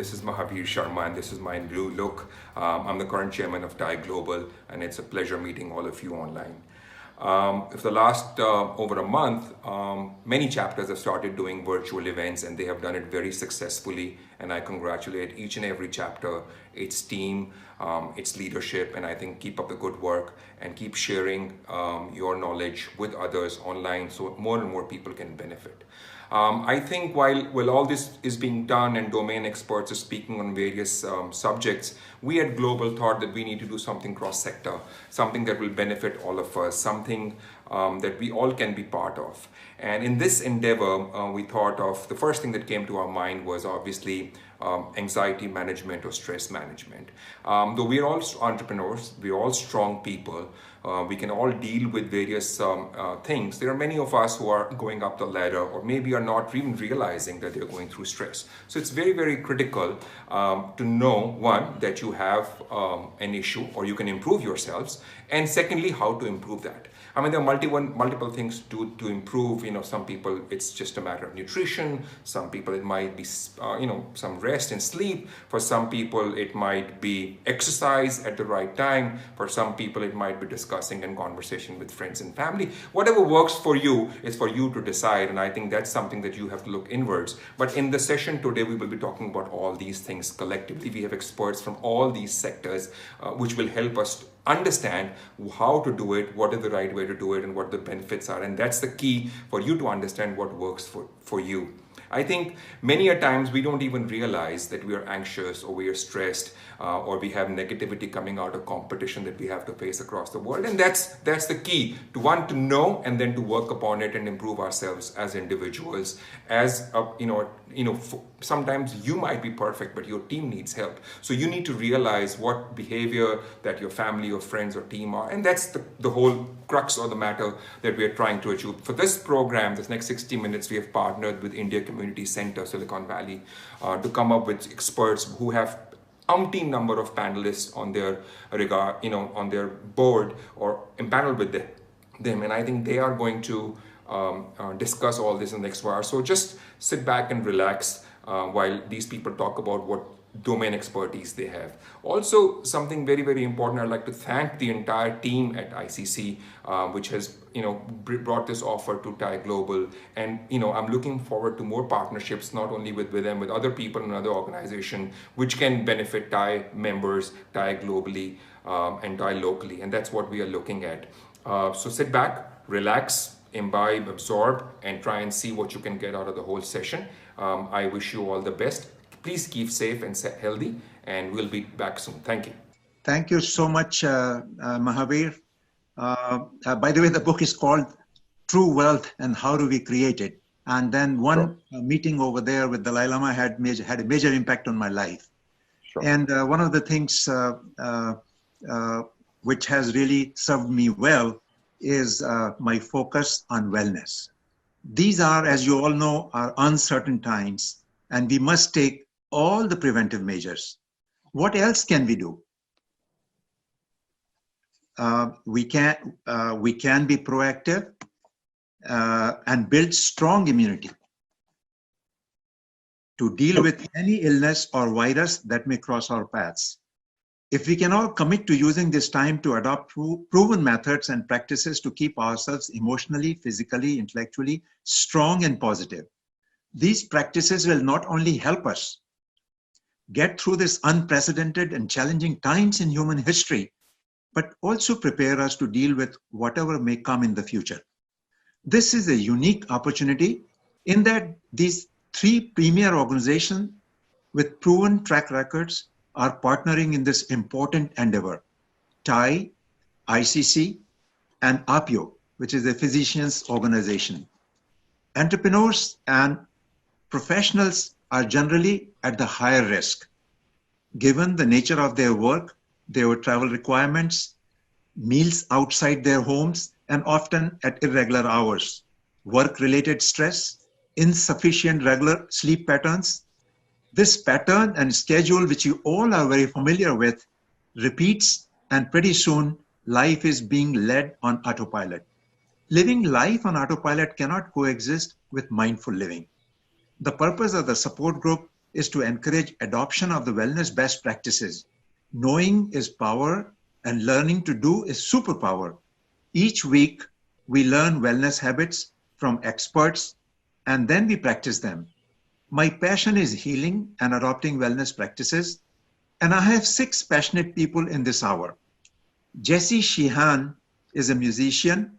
This is Mahavir Sharma, and this is my new look. I'm the current chairman of TIE Global, and it's a pleasure meeting all of you online. For the last over a month, many chapters have started doing virtual events, and they have done it very successfully. And I congratulate each and every chapter, its team, its leadership, and I think keep up the good work and keep sharing your knowledge with others online so more and more people can benefit. I think while all this is being done and domain experts are speaking on various subjects, we at Global thought that we need to do something cross-sector, something that will benefit all of us, something that we all can be part of. And in this endeavor, we thought of the first thing that came to our mind was obviously anxiety management or stress management. Though we're all entrepreneurs, we're all strong people, we can all deal with various things. There are many of us who are going up the ladder or maybe are not even realizing that they're going through stress. So it's very, very critical to know, one, that you have an issue or you can improve yourselves, and secondly, how to improve that. I mean, there are multiple things to improve. You know, some people, it's just a matter of nutrition. Some people, it might be, some rest and sleep. For some people, it might be exercise at the right time. For some people, it might be discussing and conversation with friends and family. Whatever works for you is for you to decide. And I think that's something that you have to look inwards. But in the session today, we will be talking about all these things collectively. We have experts from all these sectors, which will help us understand how to do it, what is the right way to do it, and what the benefits are. And that's the key for you to understand what works for you. I think many a times we don't even realize that we are anxious or we are stressed or we have negativity coming out of competition that we have to face across the world. And that's the key to want to know and then to work upon it and improve ourselves as individuals. As sometimes you might be perfect, but your team needs help. So you need to realize what behavior that your family or friends or team are. And that's the whole crux or the matter that we are trying to achieve. For this program, this next 60 minutes, we have partnered with India Community Center, Silicon Valley, to come up with experts who have umpteen number of panelists on their on their board or empaneled with them. And I think they are going to discuss all this in the next hour. So just sit back and relax while these people talk about what domain expertise they have. Also, something very, very important, I'd like to thank the entire team at ICC, which has brought this offer to TIE Global. And I'm looking forward to more partnerships, not only with them, with other people in other organizations, which can benefit TIE members, TIE globally, and TIE locally. And that's what we are looking at. So sit back, relax, imbibe, absorb, and try and see what you can get out of the whole session. I wish you all the best. Please keep safe and healthy, and we'll be back soon. Thank you. Thank you so much, Mahavir. By the way, the book is called True Wealth and How Do We Create It? And then one meeting over there with Dalai Lama had a major impact on my life. Sure. And one of the things which has really served me well is my focus on wellness. These are, as you all know, are uncertain times, and we must take all the preventive measures. What else can we do? We can be proactive and build strong immunity to deal with any illness or virus that may cross our paths. If we can all commit to using this time to adopt proven methods and practices to keep ourselves emotionally, physically, intellectually strong and positive, these practices will not only help us get through this unprecedented and challenging times in human history, but also prepare us to deal with whatever may come in the future. This is a unique opportunity in that these three premier organizations with proven track records are partnering in this important endeavor: TIE, ICC, and APIO, which is a physicians organization. Entrepreneurs and professionals are generally at the higher risk, given the nature of their work, their travel requirements, meals outside their homes, and often at irregular hours, work-related stress, insufficient regular sleep patterns. This pattern and schedule, which you all are very familiar with, repeats, and pretty soon life is being led on autopilot. Living life on autopilot cannot coexist with mindful living. The purpose of the support group is to encourage adoption of the wellness best practices. Knowing is power and learning to do is superpower. Each week, we learn wellness habits from experts and then we practice them. My passion is healing and adopting wellness practices, and I have 6 passionate people in this hour. Jesse Sheehan is a musician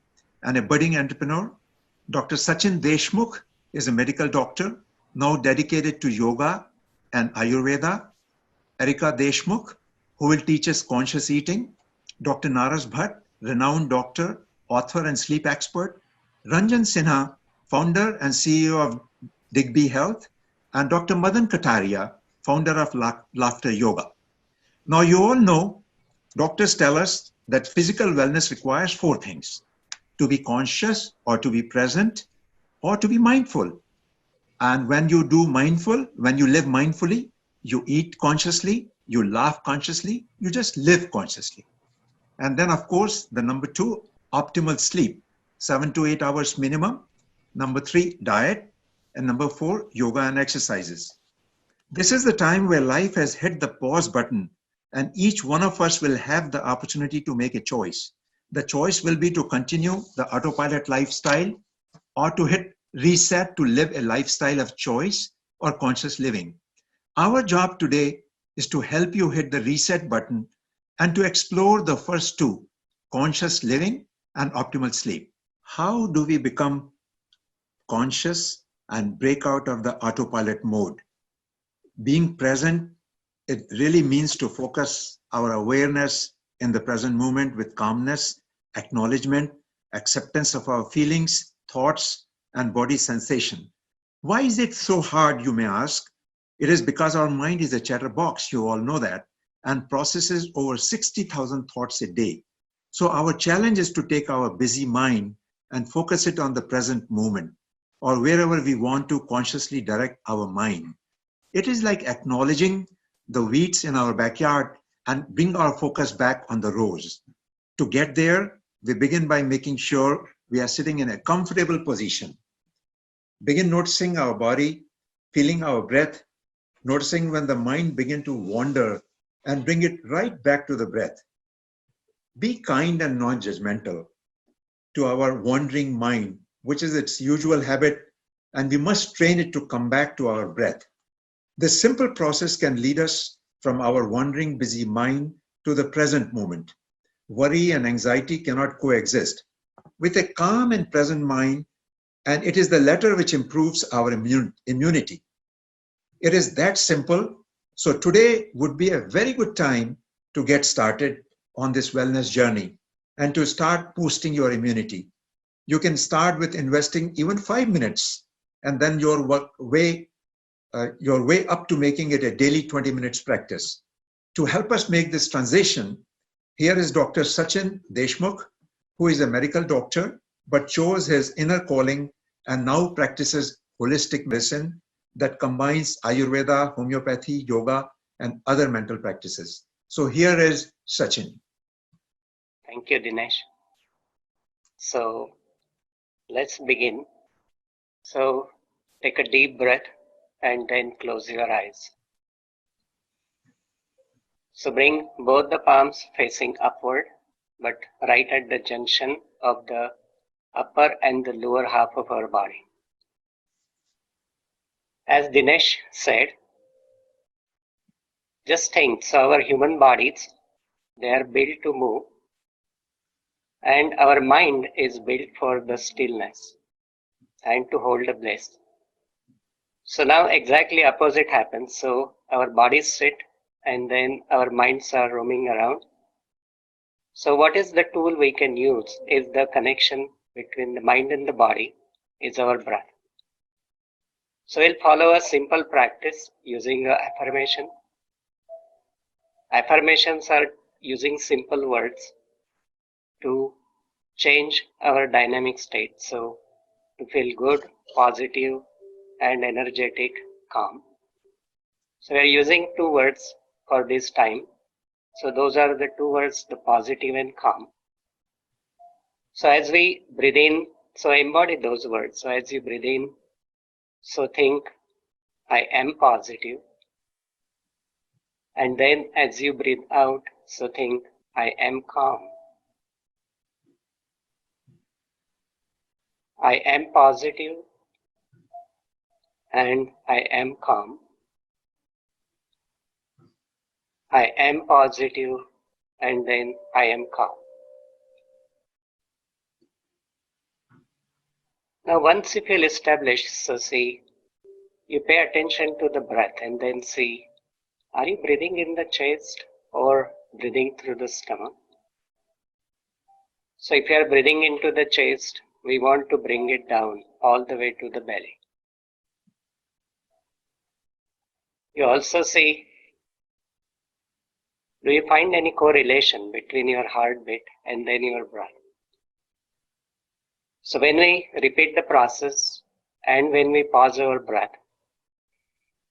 and a budding entrepreneur. Dr. Sachin Deshmukh is a medical doctor, now dedicated to yoga and Ayurveda. Erika Deshmukh, who will teach us conscious eating. Dr. Naras Bhatt, renowned doctor, author, and sleep expert. Ranjan Sinha, founder and CEO of Digby Health. And Dr. Madan Kataria, founder of Laughter Yoga. Now, you all know doctors tell us that physical wellness requires 4 things: to be conscious or to be present or to be mindful. And when you live mindfully, you eat consciously, you laugh consciously, you just live consciously. And then, of course, the number 2, optimal sleep, 7 to 8 hours minimum. Number 3, diet. And number 4, yoga and exercises. This is the time where life has hit the pause button, and each one of us will have the opportunity to make a choice. The choice will be to continue the autopilot lifestyle or to hit reset to live a lifestyle of choice or conscious living. Our job today is to help you hit the reset button and to explore the first 2, conscious living and optimal sleep. How do we become conscious and break out of the autopilot mode? Being present, it really means to focus our awareness in the present moment with calmness, acknowledgement, acceptance of our feelings, thoughts, and body sensation. Why is it so hard, you may ask? It is because our mind is a chatterbox, you all know that, and processes over 60,000 thoughts a day. So our challenge is to take our busy mind and focus it on the present moment, or wherever we want to consciously direct our mind. It is like acknowledging the weeds in our backyard and bring our focus back on the rows. To get there, we begin by making sure we are sitting in a comfortable position. Begin noticing our body, feeling our breath, noticing when the mind begins to wander, and bring it right back to the breath. Be kind and non-judgmental to our wandering mind, which is its usual habit, and we must train it to come back to our breath. This simple process can lead us from our wandering, busy mind to the present moment. Worry and anxiety cannot coexist with a calm and present mind, and it is the latter which improves our immunity. It is that simple. So today would be a very good time to get started on this wellness journey and to start boosting your immunity. You can start with investing even 5 minutes, and then your way up to making it a daily 20 minutes practice. To help us make this transition, here is Dr. Sachin Deshmukh, who is a medical doctor, but chose his inner calling and now practices holistic medicine that combines Ayurveda, homeopathy, yoga, and other mental practices. So here is Sachin. Thank you, Dinesh. So let's begin. So take a deep breath and then close your eyes. So bring both the palms facing upward, but right at the junction of the upper and the lower half of our body. As Dinesh said, just think, so our human bodies, they are built to move, and our mind is built for the stillness and to hold a bliss. So now exactly opposite happens. So our bodies sit and then our minds are roaming around. So what is the tool we can use is the connection between the mind and the body is our breath. So we'll follow a simple practice using affirmation. Affirmations are using simple words to change our dynamic state. So to feel good, positive, and energetic, calm. So we are using 2 words for this time. So those are the 2 words, the positive and calm. So as we breathe in, so embody those words. So as you breathe in, so think, I am positive. And then as you breathe out, so think, I am calm. I am positive and I am calm. I am positive and then I am calm. Now once you feel established, so see, you pay attention to the breath and then see, are you breathing in the chest or breathing through the stomach? So if you are breathing into the chest, we want to bring it down all the way to the belly. You also see, do you find any correlation between your heartbeat and then your breath? So when we repeat the process and when we pause our breath,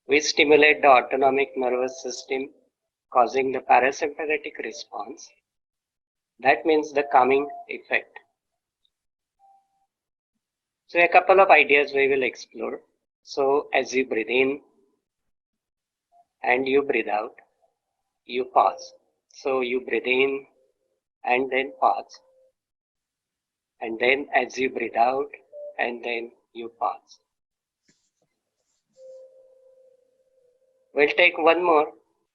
we stimulate the autonomic nervous system, causing the parasympathetic response. That means the calming effect. So a couple of ideas we will explore. So as you breathe in and you breathe out, you pause. So you breathe in and then pause. And then as you breathe out and then you pause. We'll take one more.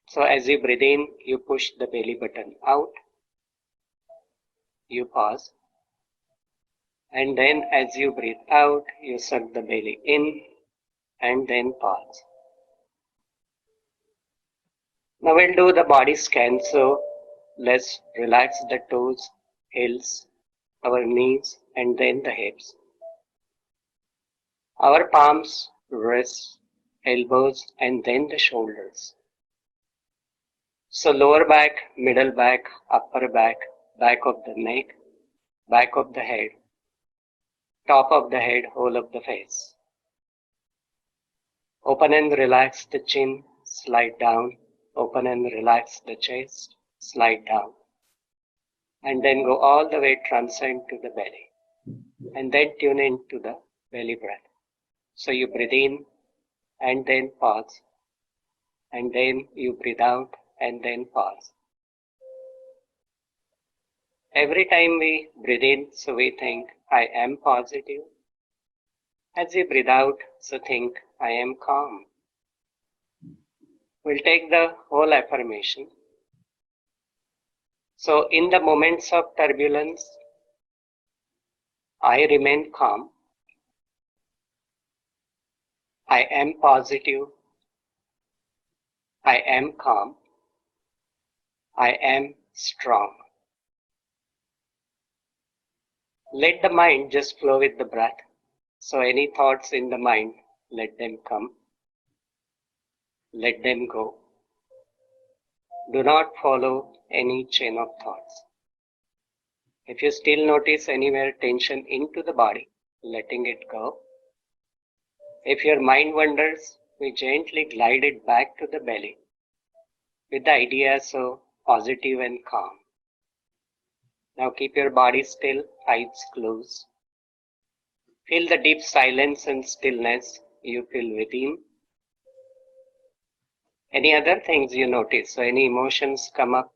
So as you breathe in, you push the belly button out. You pause. And then as you breathe out, you suck the belly in and then pause. Now we'll do the body scan. So let's relax the toes, heels, our knees, and then the hips. Our palms, wrists, elbows, and then the shoulders. So lower back, middle back, upper back, back of the neck, back of the head, top of the head, whole of the face. Open and relax the chin, slide down. Open and relax the chest, slide down. And then go all the way transcend to the belly. And then tune into the belly breath. So you breathe in and then pause. And then you breathe out and then pause. Every time we breathe in, so we think, I am positive. As you breathe out, so think, I am calm. We'll take the whole affirmation. So in the moments of turbulence, I remain calm. I am positive. I am calm. I am strong. Let the mind just flow with the breath. So any thoughts in the mind, let them come. Let them go. Do not follow any chain of thoughts. If you still notice anywhere tension into the body, letting it go. If your mind wanders, we gently glide it back to the belly with the idea so positive and calm. Now keep your body still, eyes closed. Feel the deep silence and stillness you feel within. Any other things you notice, so any emotions come up,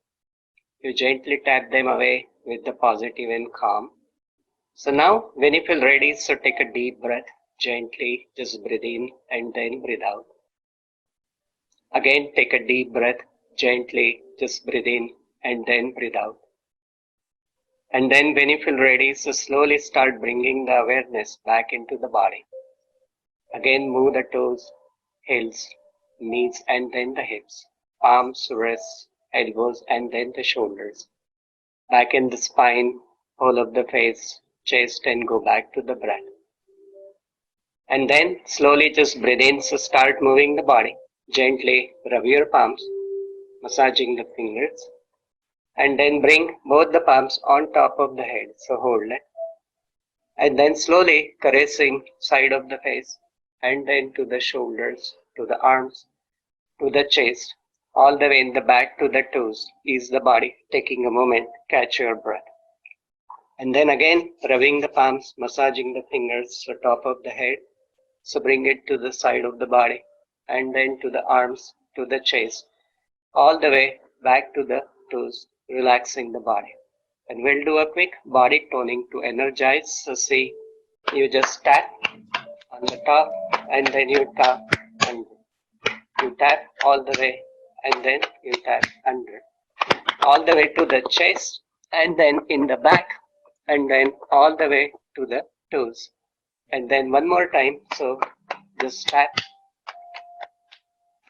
you gently tap them away with the positive and calm. So now when you feel ready, so take a deep breath, gently just breathe in and then breathe out. Again take a deep breath, gently just breathe in and then breathe out. And then when you feel ready, so slowly start bringing the awareness back into the body. Again move the toes, heels, knees and then the hips, palms, wrists, elbows and then the shoulders. Back in the spine, whole of the face, chest and go back to the breath. And then slowly just breathe in, so start moving the body. Gently rub your palms, massaging the fingers. And then bring both the palms on top of the head, so hold it. And then slowly caressing side of the face and then to the shoulders, to the arms, to the chest, all the way in the back to the toes. Ease the body, taking a moment, catch your breath. And then again, rubbing the palms, massaging the fingers to the top of the head. So bring it to the side of the body and then to the arms, to the chest. all the way back to the toes, relaxing the body. And we'll do a quick body toning to energize. So see, you just tap on the top and then you tap and you tap all the way and then you tap under. All the way to the chest and then in the back and then all the way to the toes. And then one more time, so just tap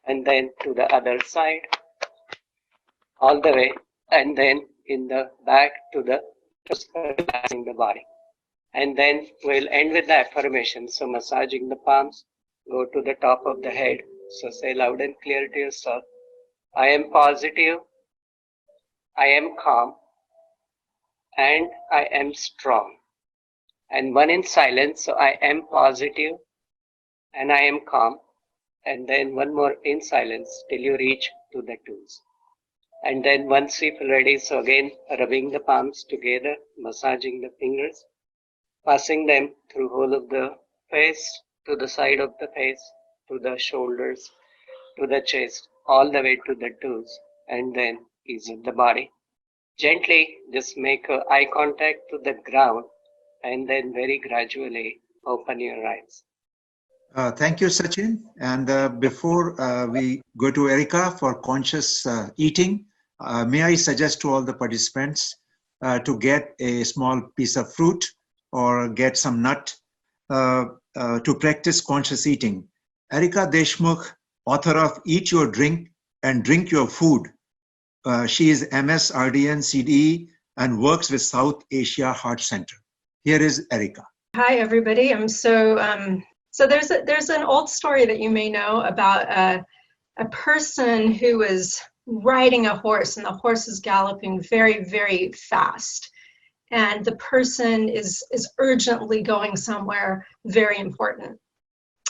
and then to the other side all the way and then in the back to the toes, relaxing the body. And then we'll end with the affirmation. So massaging the palms, go to the top of the head. So say loud and clear to yourself, I am positive, I am calm, and I am strong. And one in silence, so I am positive and I am calm. And then one more in silence till you reach to the toes. And then once you feel ready, so again rubbing the palms together, massaging the fingers, passing them through whole of the face, to the side of the face, to the shoulders, to the chest, all the way to the toes, and then ease the body. Gently just make eye contact to the ground and then very gradually open your eyes. Thank you, Sachin. And before we go to Erica for conscious eating, may I suggest to all the participants to get a small piece of fruit or get some nut to practice conscious eating. Erica Deshmukh, author of Eat Your Drink and Drink Your Food. She is MS, RDN, CDE, and works with South Asia Heart Center. Here is Erica. Hi, everybody. So there's an old story that you may know about a person who was riding a horse, and the horse is galloping very, very fast. And the person is urgently going somewhere very important,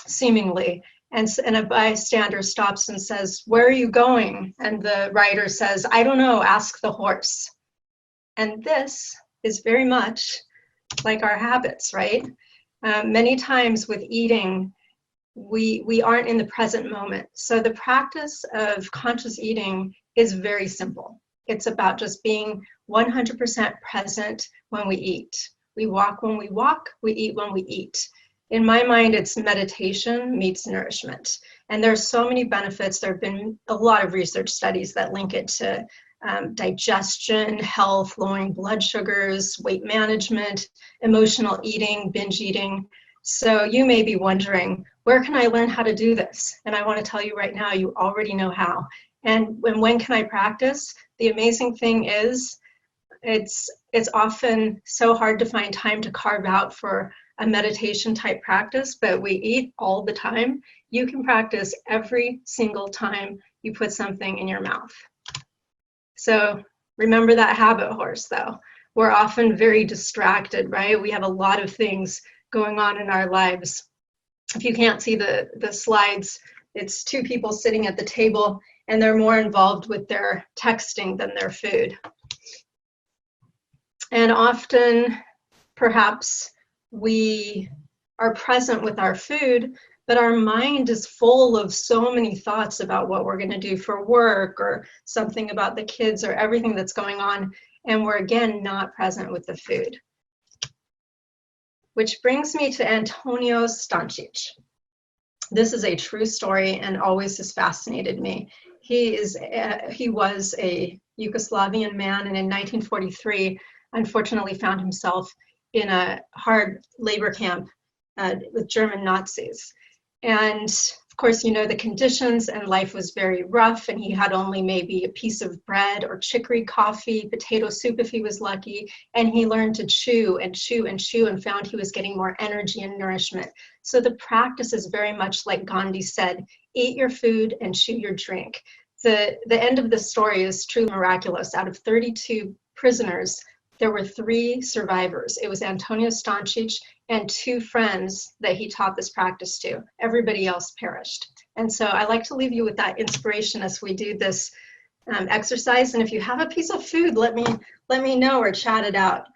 seemingly. And a bystander stops and says, "Where are you going?" And the rider says, "I don't know, ask the horse." And this is very much like our habits, right? Many times with eating, we aren't in the present moment. So the practice of conscious eating is very simple. It's about just being 100% present when we eat. We walk when we walk, we eat when we eat. In my mind, it's meditation meets nourishment. And there's so many benefits. There have been a lot of research studies that link it to digestion, health, lowering blood sugars, weight management, emotional eating, binge eating. So you may be wondering, where can I learn how to do this? And I want to tell you right now, you already know how. And when can I practice? The amazing thing is, it's often so hard to find time to carve out for a meditation type practice, but we eat all the time. You can practice every single time you put something in your mouth. So remember that habit horse though. We're often very distracted, right? We have a lot of things going on in our lives. If you can't see the slides, it's two people sitting at the table and they're more involved with their texting than their food. And often, perhaps, we are present with our food, but our mind is full of so many thoughts about what we're going to do for work or something about the kids or everything that's going on, and we're again not present with the food. Which brings me to Antonio Stancic. This is a true story and always has fascinated me. He was a Yugoslavian man, and in 1943, unfortunately found himself in a hard labor camp with German Nazis. And of course, you know the conditions, and life was very rough, and he had only maybe a piece of bread or chicory coffee, potato soup if he was lucky, and he learned to chew and chew and chew and found he was getting more energy and nourishment. So the practice is very much like Gandhi said, eat your food and chew your drink. The end of the story is truly miraculous. Out of 32 prisoners, there were 3 survivors. It was Antonio Stancic and 2 friends that he taught this practice to. Everybody else perished. And so I like to leave you with that inspiration as we do this exercise. And if you have a piece of food, let me know or chat it out,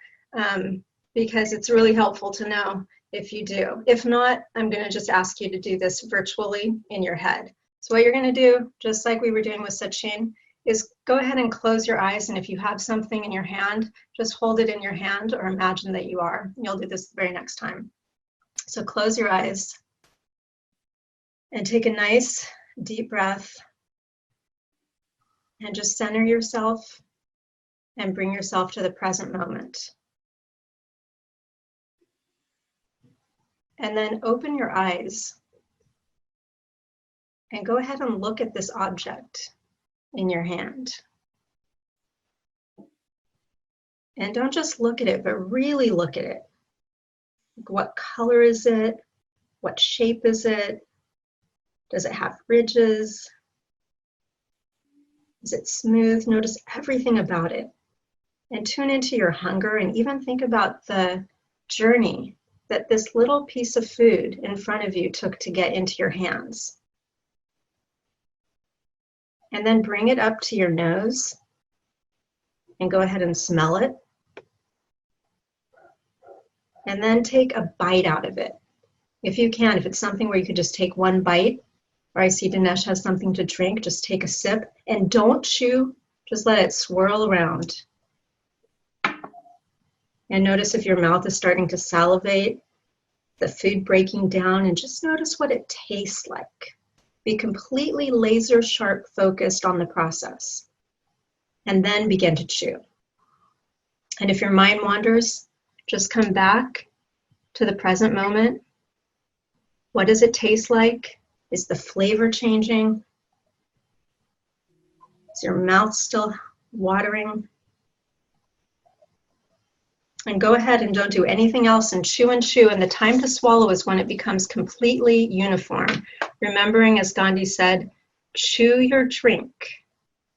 because it's really helpful to know if you do. If not, I'm going to just ask you to do this virtually in your head. So what you're going to do, just like we were doing with Sachin, is go ahead and close your eyes, and if you have something in your hand, just hold it in your hand or imagine that you are. You'll do this the very next time. So close your eyes and take a nice deep breath and just center yourself and bring yourself to the present moment. And then open your eyes and go ahead and look at this object in your hand. And don't just look at it, but really look at it. What color is it? What shape is it? Does it have ridges? Is it smooth? Notice everything about it. And tune into your hunger, and even think about the journey that this little piece of food in front of you took to get into your hands. And then bring it up to your nose and go ahead and smell it. And then take a bite out of it. If you can, if it's something where you could just take one bite, or I see Dinesh has something to drink, just take a sip and don't chew, just let it swirl around. And notice if your mouth is starting to salivate, the food breaking down, and just notice what it tastes like. Be completely laser sharp focused on the process, and then begin to chew. And if your mind wanders, just come back to the present moment. What does it taste like? Is the flavor changing? Is your mouth still watering? And go ahead and don't do anything else and chew, and the time to swallow is when it becomes completely uniform. Remembering, as Gandhi said, chew your drink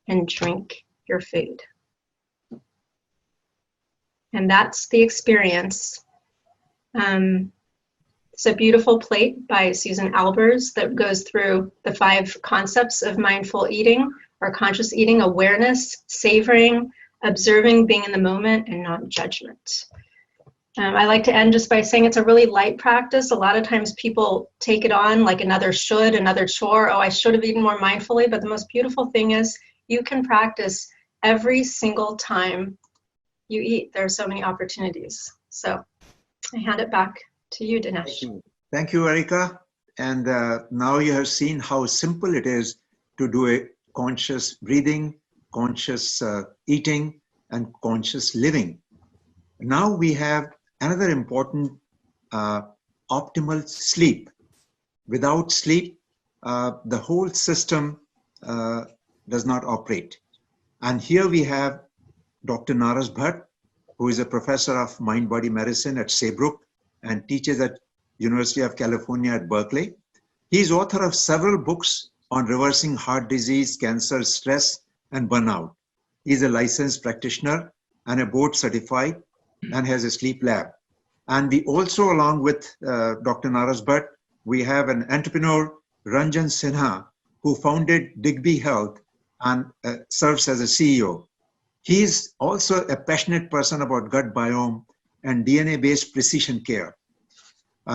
and drink your food. And that's the experience. It's a beautiful plate by Susan Albers that goes through the 5 concepts of mindful eating or conscious eating: awareness, savoring, observing, being in the moment, and non-judgment. I like to end just by saying it's a really light practice. A lot of times people take it on like another chore. Oh, I should have eaten more mindfully. But the most beautiful thing is you can practice every single time you eat. There are so many opportunities. So I hand it back to you, Dinesh. Thank you, Erika. And now you have seen how simple it is to do a conscious breathing, conscious eating, and conscious living. Now we have another important optimal sleep. Without sleep, the whole system does not operate. And here we have Dr. Naras Bhatt, who is a professor of mind-body medicine at Saybrook and teaches at University of California at Berkeley. He is author of several books on reversing heart disease, cancer, stress, and burnout. He is a licensed practitioner and a board certified and has a sleep lab. And we also, along with Dr. Naras Bhatt, we have an entrepreneur, Ranjan Sinha, who founded Digby Health and serves as a CEO. He is also a passionate person about gut biome and DNA-based precision care.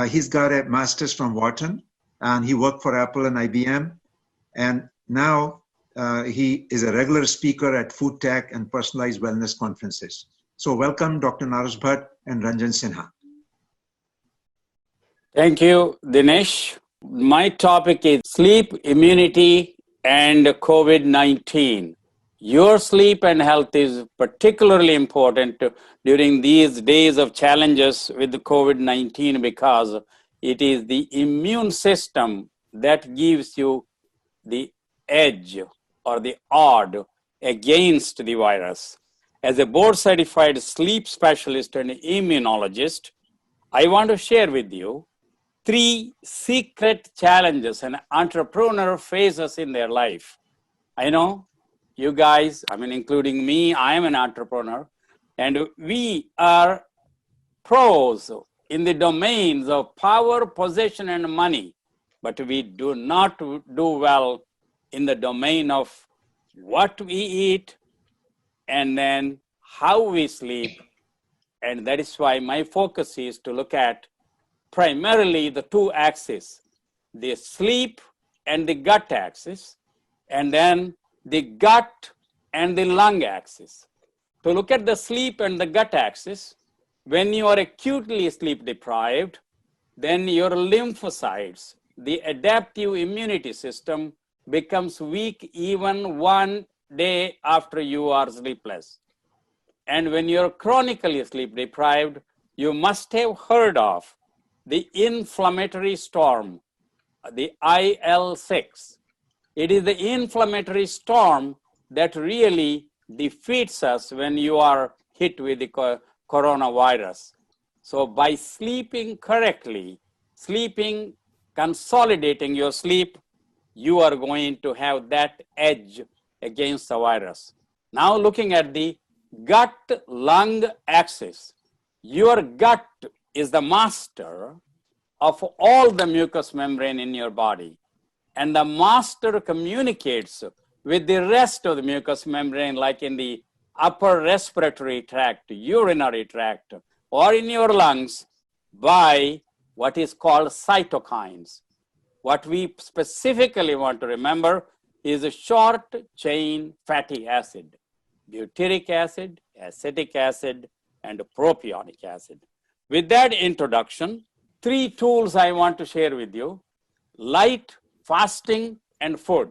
He's got a master's from Wharton, and he worked for Apple and IBM. And now he is a regular speaker at food tech and personalized wellness conferences. So welcome, Dr. Naras Bhatt and Ranjan Sinha. Thank you, Dinesh. My topic is sleep, immunity, and COVID-19. Your sleep and health is particularly important during these days of challenges with the COVID-19 because it is the immune system that gives you the edge or the odd against the virus. As a board-certified sleep specialist and immunologist, I want to share with you 3 secret challenges an entrepreneur faces in their life. I know you guys, including me, I am an entrepreneur, and we are pros in the domains of power, possession, and money, but we do not do well in the domain of what we eat and then how we sleep. And that is why my focus is to look at primarily the 2 axes, the sleep and the gut axis, and then the gut and the lung axis. To look at the sleep and the gut axis, when you are acutely sleep deprived, then your lymphocytes, the adaptive immunity system, becomes weak even 1 day after you are sleepless. And when you're chronically sleep deprived, you must have heard of the inflammatory storm, the IL-6. It is the inflammatory storm that really defeats us when you are hit with the coronavirus. So by sleeping correctly, consolidating your sleep, you are going to have that edge against the virus. Now looking at the gut-lung axis, your gut is the master of all the mucous membrane in your body. And the master communicates with the rest of the mucous membrane, like in the upper respiratory tract, urinary tract, or in your lungs, by what is called cytokines. What we specifically want to remember is a short chain fatty acid, butyric acid, acetic acid, and propionic acid. With that introduction, 3 tools I want to share with you: light, fasting, and food.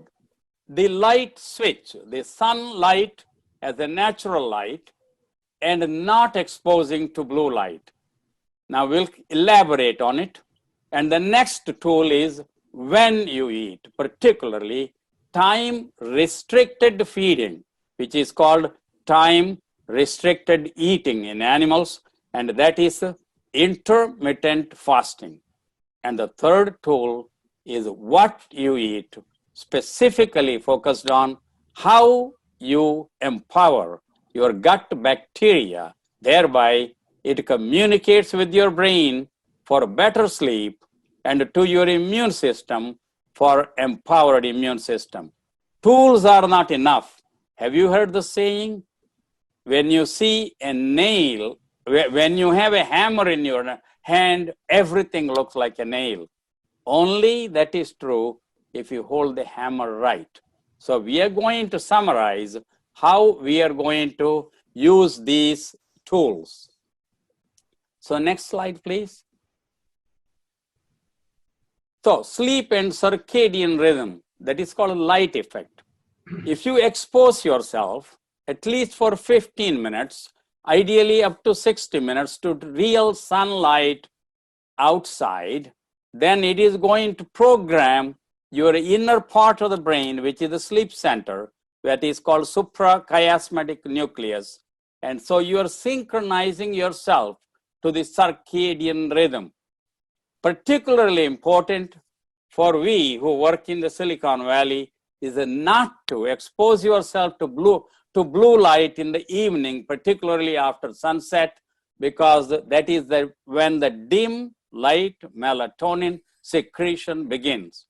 The light switch, the sunlight as a natural light, and not exposing to blue light. Now we'll elaborate on it. And the next tool is when you eat, particularly time restricted feeding, which is called time restricted eating in animals, and that is intermittent fasting. And the third tool is what you eat, specifically focused on how you empower your gut bacteria. Thereby, it communicates with your brain for better sleep and to your immune system for empowered immune system. Tools are not enough. Have you heard the saying? When you see a nail, when you have a hammer in your hand, everything looks like a nail. Only that is true if you hold the hammer right. So we are going to summarize how we are going to use these tools. So next slide, please. So sleep and circadian rhythm, that is called light effect. If you expose yourself at least for 15 minutes, ideally up to 60 minutes to real sunlight outside, then it is going to program your inner part of the brain, which is the sleep center, that is called suprachiasmatic nucleus. And so you are synchronizing yourself to the circadian rhythm. Particularly important for we who work in the Silicon Valley is not to expose yourself to blue light in the evening, particularly after sunset, because that is when the dim light melatonin secretion begins.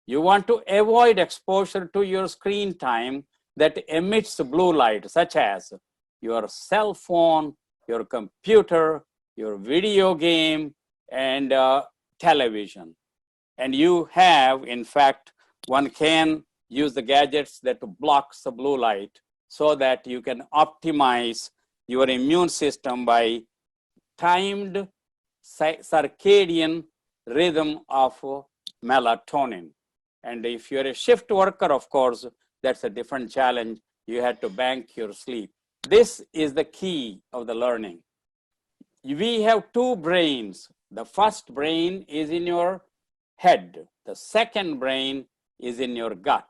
You want to avoid exposure to your screen time that emits blue light, such as your cell phone, your computer, your video game, and television. And you have, in fact, one can use the gadgets that blocks the blue light so that you can optimize your immune system by timed circadian rhythm of melatonin. And if you're a shift worker, of course, that's a different challenge. You had to bank your sleep. This is the key of the learning. We have 2 brains. The first brain is in your head. The second brain is in your gut.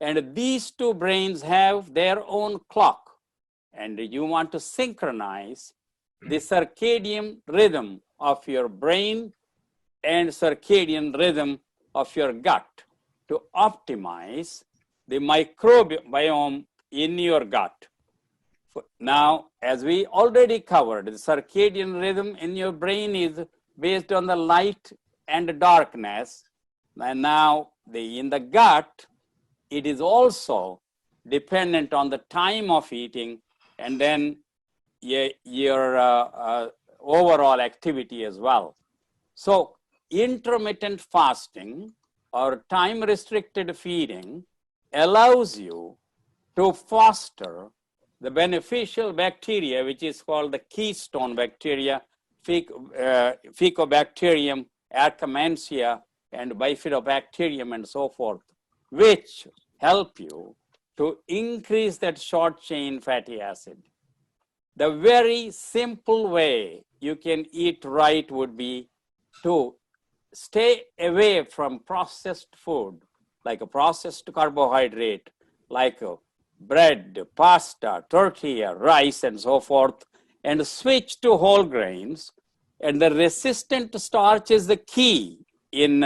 And these 2 brains have their own clock. And you want to synchronize the circadian rhythm of your brain and circadian rhythm of your gut to optimize the microbiome in your gut. Now, as we already covered, the circadian rhythm in your brain is based on the light and darkness. And now in the gut, it is also dependent on the time of eating and then your overall activity as well. So intermittent fasting or time restricted feeding allows you to foster the beneficial bacteria, which is called the keystone bacteria, Faecobacterium, Akkermansia, and Bifidobacterium, and so forth, which help you to increase that short chain fatty acid. The very simple way you can eat right would be to stay away from processed food, like a processed carbohydrate, like bread, pasta, tortilla, rice, and so forth, and switch to whole grains. And the resistant starch is the key in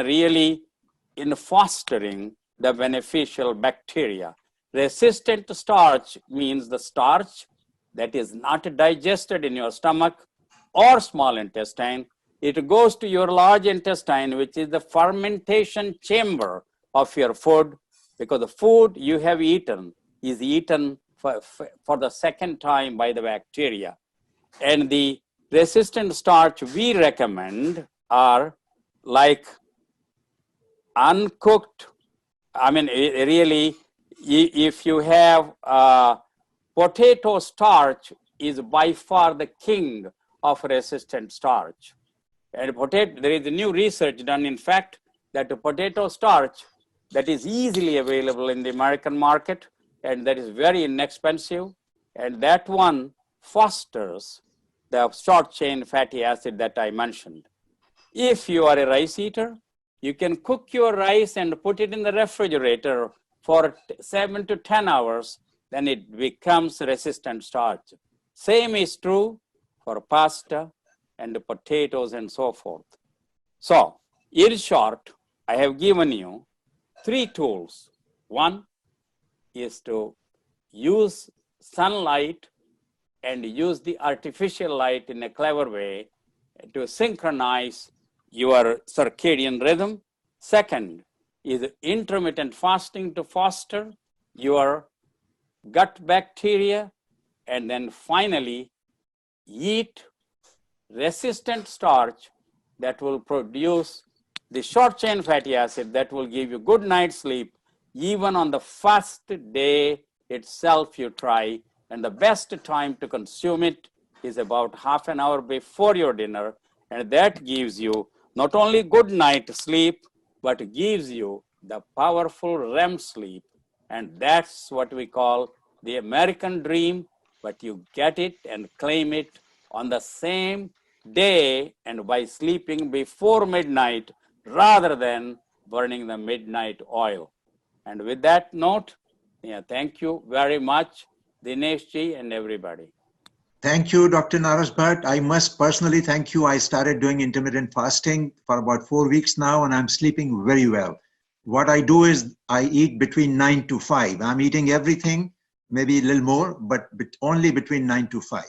fostering the beneficial bacteria. Resistant starch means the starch that is not digested in your stomach or small intestine. It goes to your large intestine, which is the fermentation chamber of your food, because the food you have eaten is eaten for the second time by the bacteria. And the resistant starch we recommend are like uncooked. I mean, really, if you have potato starch is by far the king of resistant starch. And there is a new research done, in fact, that the potato starch that is easily available in the American market and that is very inexpensive, and that one fosters the short chain fatty acid that I mentioned. If you are a rice eater, you can cook your rice and put it in the refrigerator for 7 to 10 hours, then it becomes resistant starch. Same is true for pasta and potatoes and so forth. So, in short, I have given you 3 tools. One is to use sunlight and use the artificial light in a clever way to synchronize your circadian rhythm. Second is intermittent fasting to foster your gut bacteria. And then finally, eat resistant starch that will produce the short chain fatty acid that will give you good night's sleep even on the first day itself you try. And the best time to consume it is about half an hour before your dinner. And that gives you not only good night sleep, but gives you the powerful REM sleep. And that's what we call the American dream, but you get it and claim it on the same day and by sleeping before midnight rather than burning the midnight oil. And with that note, thank you very much, Dinesh ji and everybody. Thank you, Dr. Naras Bhatt. I must personally thank you. I started doing intermittent fasting for about 4 weeks now, and I'm sleeping very well. What I do is I eat between 9 to 5. I'm eating everything, maybe a little more, but only between 9 to 5.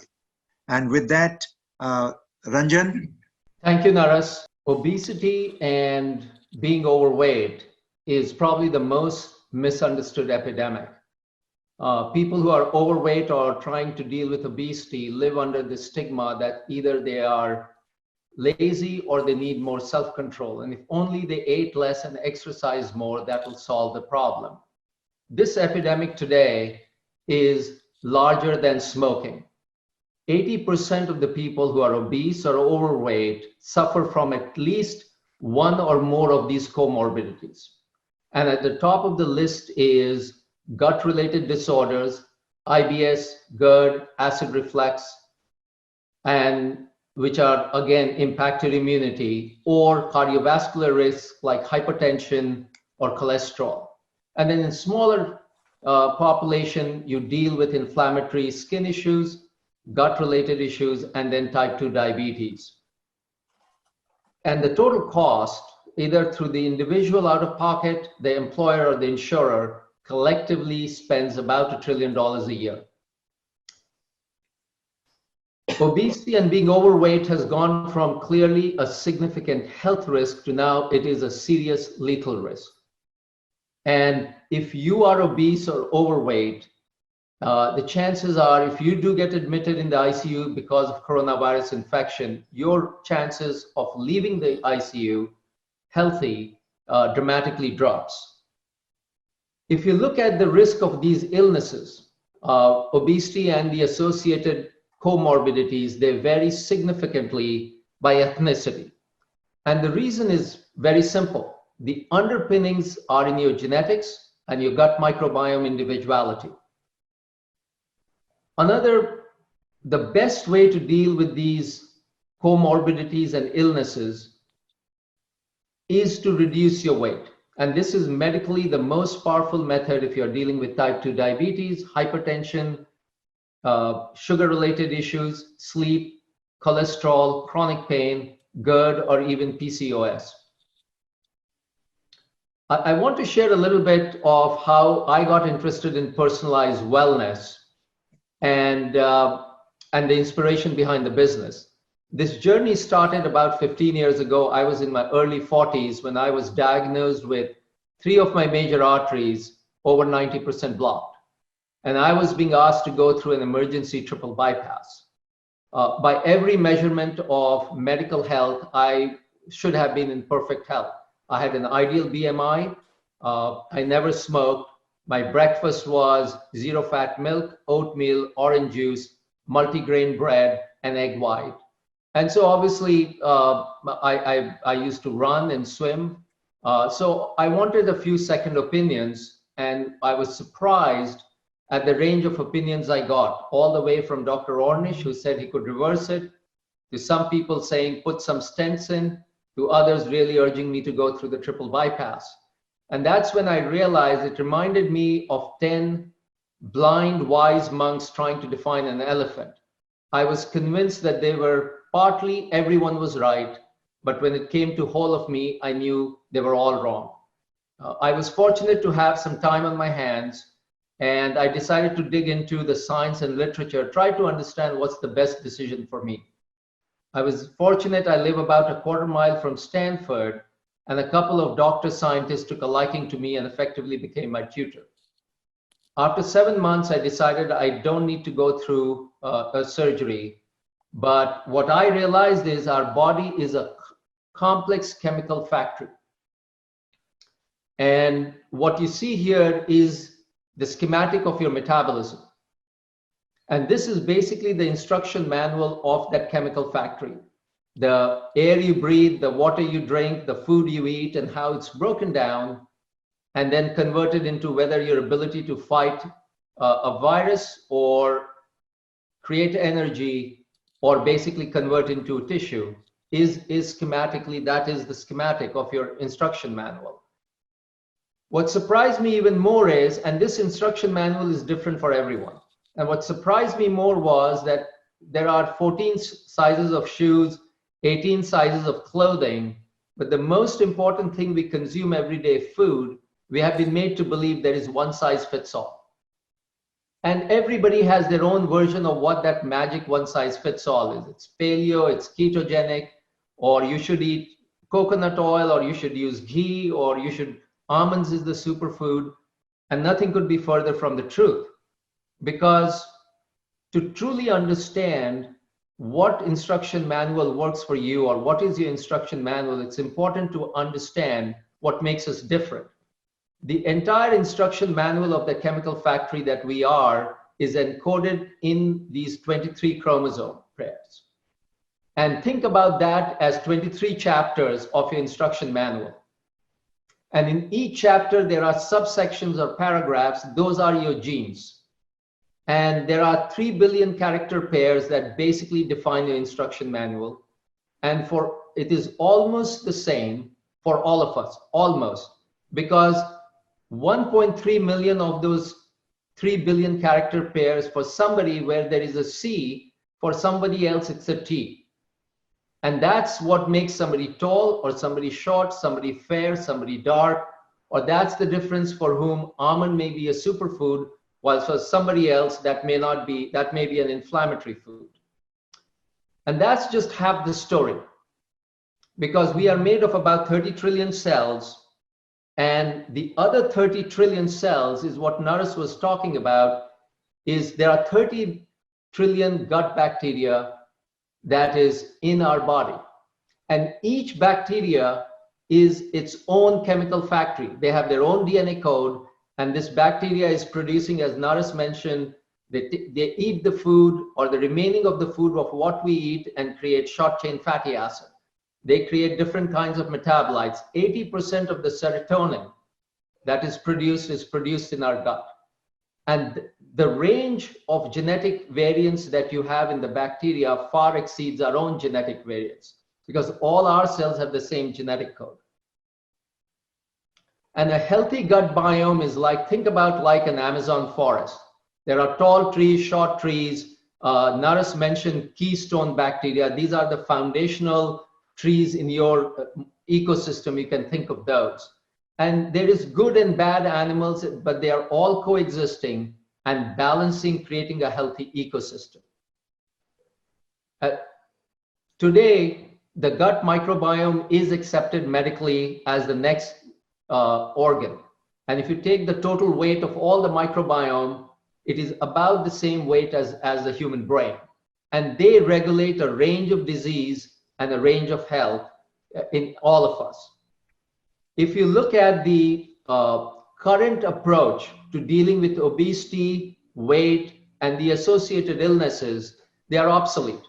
And with that, Ranjan. Thank you, Naras. Obesity and being overweight is probably the most misunderstood epidemic. People who are overweight or trying to deal with obesity live under the stigma that either they are lazy or they need more self-control. And if only they ate less and exercised more, that will solve the problem. This epidemic today is larger than smoking. 80% of the people who are obese or overweight suffer from at least one or more of these comorbidities. And at the top of the list is gut-related disorders, IBS, GERD, acid reflux, and which are again impacted immunity, or cardiovascular risks like hypertension or cholesterol. And then in smaller population, you deal with inflammatory skin issues, gut-related issues, and then type 2 diabetes. And the total cost, either through the individual out of pocket, the employer, or the insurer, collectively spends about $1 trillion a year. Obesity and being overweight has gone from clearly a significant health risk to now it is a serious lethal risk. And if you are obese or overweight, the chances are if you do get admitted in the ICU because of coronavirus infection, your chances of leaving the ICU healthy dramatically drops. If you look at the risk of these illnesses, obesity and the associated comorbidities, they vary significantly by ethnicity. And the reason is very simple. The underpinnings are in your genetics and your gut microbiome individuality. The best way to deal with these comorbidities and illnesses is to reduce your weight. And this is medically the most powerful method if you're dealing with type 2 diabetes, hypertension, sugar-related issues, sleep, cholesterol, chronic pain, GERD, or even PCOS. I want to share a little bit of how I got interested in personalized wellness and the inspiration behind the business. This journey started about 15 years ago. I was in my early 40s when I was diagnosed with 3 of my major arteries over 90% blocked. And I was being asked to go through an emergency triple bypass. By every measurement of medical health, I should have been in perfect health. I had an ideal BMI. I never smoked. My breakfast was 0-fat milk, oatmeal, orange juice, multigrain bread, and egg white. And so obviously, I used to run and swim. So I wanted a few second opinions, and I was surprised at the range of opinions I got, all the way from Dr. Ornish, who said he could reverse it, to some people saying put some stents in, to others really urging me to go through the triple bypass. And that's when I realized it reminded me of 10 blind, wise monks trying to define an elephant. I was convinced that they were partly everyone was right, but when it came to whole of me, I knew they were all wrong. I was fortunate to have some time on my hands, and I decided to dig into the science and literature, try to understand what's the best decision for me. I was fortunate I live about a quarter mile from Stanford, and a couple of doctor scientists took a liking to me and effectively became my tutor. After 7 months, I decided I don't need to go through a surgery. But what I realized is our body is a complex chemical factory. And what you see here is the schematic of your metabolism. And this is basically the instruction manual of that chemical factory. The air you breathe, the water you drink, the food you eat, and how it's broken down and then converted into whether your ability to fight a virus or create energy or basically convert into a tissue is schematically, that is the schematic of your instruction manual. What surprised me even more is, and this instruction manual is different for everyone. And what surprised me more was that there are 14 sizes of shoes, 18 sizes of clothing, but the most important thing we consume every day, food, we have been made to believe there is one size fits all. And everybody has their own version of what that magic one size fits all is. It's paleo, it's ketogenic, or you should eat coconut oil, or you should use ghee, or you should, almonds is the superfood, and nothing could be further from the truth. Because to truly understand what instruction manual works for you, or what is your instruction manual, it's important to understand what makes us different. The entire instruction manual of the chemical factory that we are is encoded in these 23 chromosome pairs. And think about that as 23 chapters of your instruction manual. And in each chapter, there are subsections or paragraphs. Those are your genes. And there are 3 billion character pairs that basically define your instruction manual. And it is almost the same for all of us, almost, because 1.3 million of those 3 billion character pairs for somebody where there is a C, for somebody else it's a T. And that's what makes somebody tall or somebody short, somebody fair, somebody dark, or that's the difference for whom almond may be a superfood, while for somebody else that may not be, that may be an inflammatory food. And that's just half the story, because we are made of about 30 trillion cells, and the other 30 trillion cells is what Naresh was talking about, is there are 30 trillion gut bacteria that is in our body. And each bacteria is its own chemical factory. They have their own DNA code, And this bacteria is producing, as Naresh mentioned, they eat the food or the remaining of the food of what we eat and create short chain fatty acid. They create different kinds of metabolites. 80% of the serotonin that is produced in our gut. And the range of genetic variants that you have in the bacteria far exceeds our own genetic variants, because all our cells have the same genetic code. And a healthy gut biome is like, think about like an Amazon forest. There are tall trees, short trees. Naresh mentioned keystone bacteria. These are the foundational trees in your ecosystem. You can think of those. And there is good and bad animals, but they are all coexisting and balancing, creating a healthy ecosystem. Today, the gut microbiome is accepted medically as the next organ. And if you take the total weight of all the microbiome, it is about the same weight as the human brain. And they regulate a range of disease and a range of health in all of us. If you look at the current approach to dealing with obesity, weight, and the associated illnesses, they are obsolete.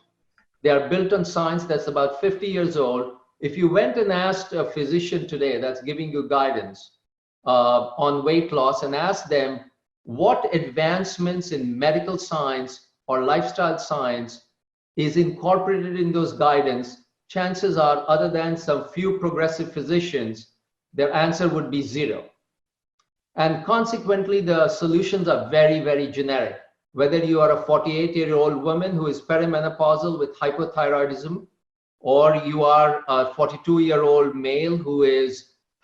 They are built on science that's about 50 years old. If you went and asked a physician today that's giving you guidance on weight loss and asked them what advancements in medical science or lifestyle science is incorporated in those guidance, chances are, other than some few progressive physicians, their answer would be zero. And consequently, the solutions are very, very generic. Whether you are a 48-year-old woman who is perimenopausal with hypothyroidism, or you are a 42-year-old male who